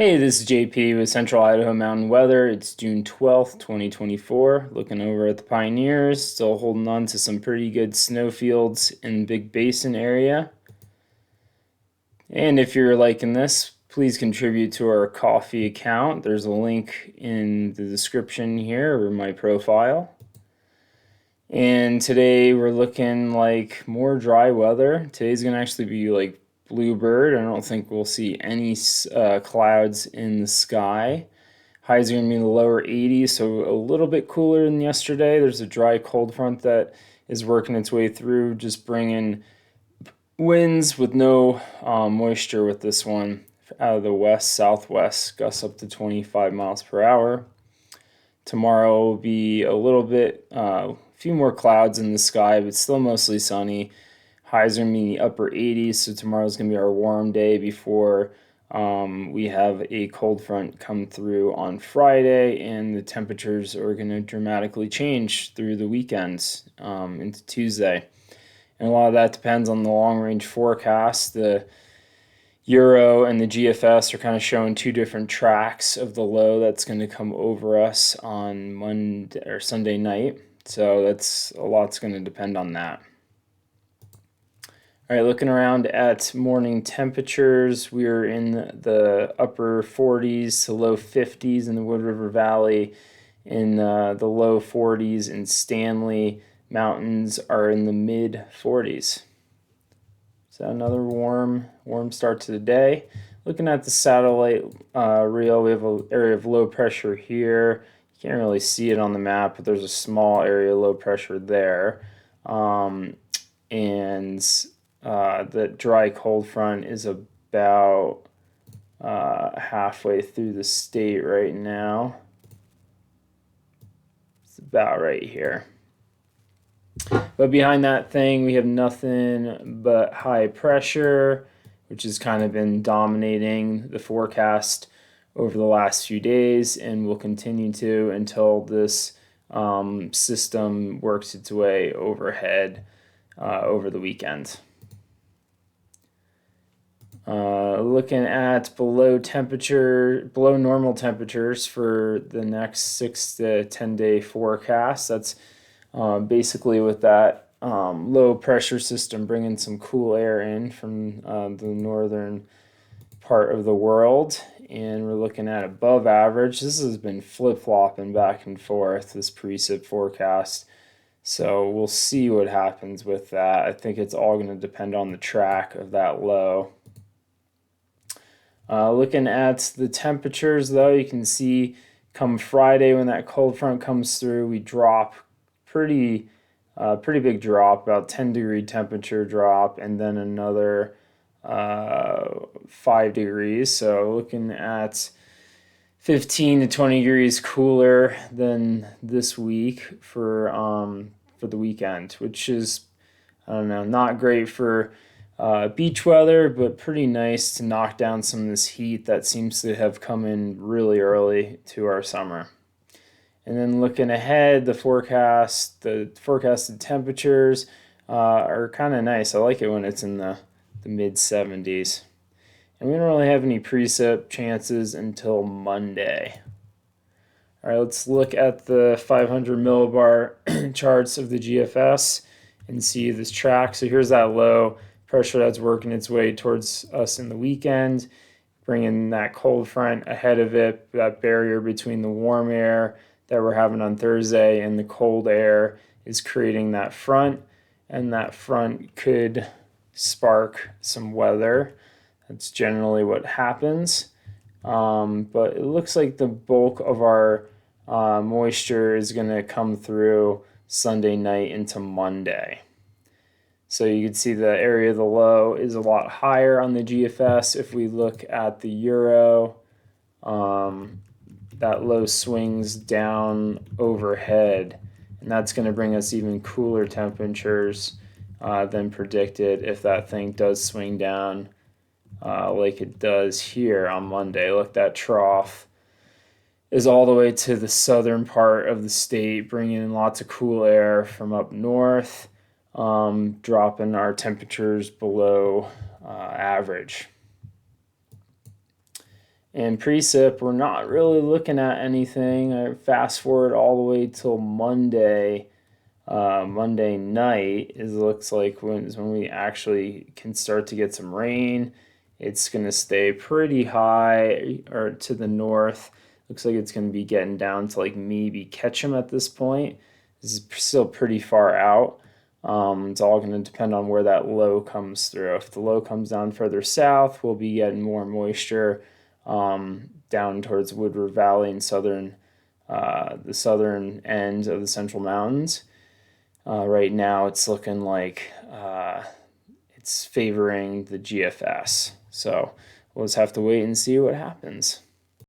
Hey, this is JP with Central Idaho Mountain Weather. It's June 12th, 2024. Looking over at the Pioneers, still holding on to some pretty good snowfields in Big Basin area. And if you're liking this, please contribute to our coffee account. There's a link in the description here or my profile. And today we're looking like more dry weather. Today's gonna actually be like bluebird. I don't think we'll see any clouds in the sky. Highs are gonna be in the lower 80s, so a little bit cooler than yesterday. There's a dry cold front that is working its way through, just bringing winds with no moisture with this one out of the west southwest, gusts up to 25 miles per hour. Tomorrow will be a little bit, a few more clouds in the sky, but still mostly sunny. Highs are going to be in the upper 80s, so tomorrow's going to be our warm day before we have a cold front come through on Friday, and the temperatures are going to dramatically change through the weekend into Tuesday. And a lot of that depends on the long range forecast. The Euro and the GFS are kind of showing two different tracks of the low that's going to come over us on Monday or Sunday night. So that's a lot's going to depend on that. All right, looking around at morning temperatures, we're in the upper 40s to low 50s in the Wood River Valley, in the low 40s in Stanley. Mountains are in the mid 40s. So another warm start to the day. Looking at the satellite reel, we have an area of low pressure here. You can't really see it on the map, but there's a small area of low pressure there. And the dry cold front is about halfway through the state right now. It's about right here. But behind that thing, we have nothing but high pressure, which has kind of been dominating the forecast over the last few days and will continue to until this system works its way overhead over the weekend. Looking at below normal temperatures for the next 6 to 10 day forecast. That's basically with that low pressure system bringing some cool air in from the northern part of the world, and we're looking at above average. This has been flip-flopping back and forth, this precip forecast, so we'll see what happens with that. I think it's all going to depend on the track of that low. Looking at the temperatures though, you can see come Friday when that cold front comes through, we drop pretty big drop, about 10-degree temperature drop, and then another 5 degrees. So looking at 15 to 20 degrees cooler than this week for the weekend, which is, I don't know, not great for beach weather, but pretty nice to knock down some of this heat that seems to have come in really early to our summer. And then looking ahead, the forecasted temperatures are kind of nice. I like it when it's in the mid 70s. And we don't really have any precip chances until Monday. All right, let's look at the 500 millibar charts of the GFS and see this track. So here's that low pressure that's working its way towards us in the weekend, bringing that cold front ahead of it, that barrier between the warm air that we're having on Thursday and the cold air is creating that front, and that front could spark some weather. That's generally what happens. But it looks like the bulk of our moisture is going to come through Sunday night into Monday. So you can see the area of the low is a lot higher on the GFS. If we look at the Euro, that low swings down overhead, and that's going to bring us even cooler temperatures than predicted if that thing does swing down like it does here on Monday. Look, that trough is all the way to the southern part of the state, bringing in lots of cool air from up north, dropping our temperatures below average. And precip, we're not really looking at anything. I fast forward all the way till Monday. Monday night is looks like when we actually can start to get some rain. It's going to stay pretty high or to the north. Looks like it's going to be getting down to like maybe Ketchum at this point. This is still pretty far out. It's all going to depend on where that low comes through. If the low comes down further south, we'll be getting more moisture down towards Woodward Valley and the southern end of the Central Mountains. Right now, it's looking like it's favoring the GFS. So we'll just have to wait and see what happens.